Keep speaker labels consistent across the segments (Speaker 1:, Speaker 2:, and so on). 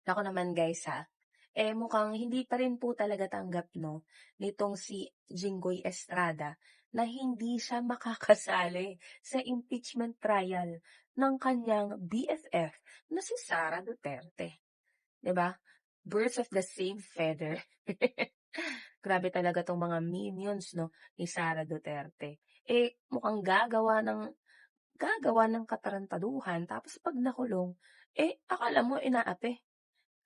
Speaker 1: Ako naman guys mukhang hindi pa rin po talaga tanggap 'no, nitong si Jinggoy Estrada na hindi siya makakasali sa impeachment trial ng kanyang BFF na si Sara Duterte, 'di ba? Birds of the same feather. Grabe talaga 'tong mga minions 'no, ni Sara Duterte. Mukhang gagawa ng katarantaduhan tapos 'pag nakulong, akala mo inaapi.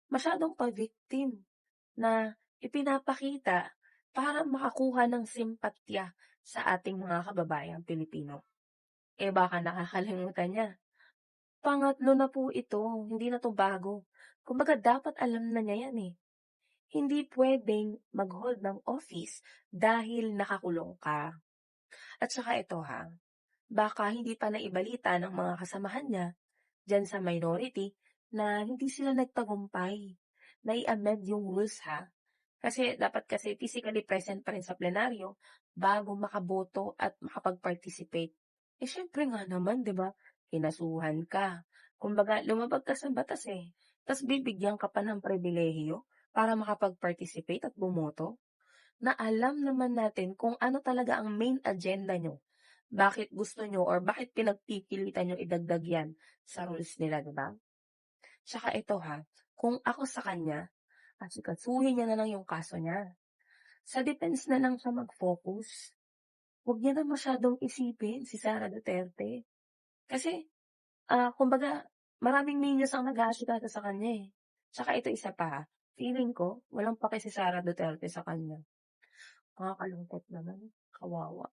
Speaker 1: Masyadong pa-victim na ipinapakita para makakuha ng simpatya sa ating mga kababayang Pilipino. Baka nakakalimutan niya, pangatlo na po ito, hindi na 'to bago. Kumbaga dapat alam na niya 'yan, eh. Hindi puwedeng mag-hold ng office dahil nakakulong ka. At saka ito baka hindi pa naibalita ng mga kasamahan niya diyan sa minority na hindi sila nagtagumpay na i-amend yung rules Kasi dapat kasi physically present pa rin sa plenaryo bago makaboto at makapag-participate. Siyempre nga naman 'di ba, kinasuhan ka. Kumbaga lumabag ka sa batas, ta's bibigyan ka pa ng pribilehiyo para makapag-participate at bumoto, na alam naman natin kung ano talaga ang main agenda niyo. Bakit gusto niyo or bakit pinagpipilitan niyong idagdag 'yan sa rules nila, 'di ba? Tsaka ito kung ako sa kanya, asikasuhin niya na lang yung kaso niya. Sa defense na lang siya mag-focus. Huwag niya na masyadong isipin si Sara Duterte. Kasi, kumbaga, maraming menyos ang nag-aasikaso sa kanya, eh. Tsaka ito isa pa feeling ko walang pake si Sara Duterte sa kanya. Nakakalungkot naman, kawawa.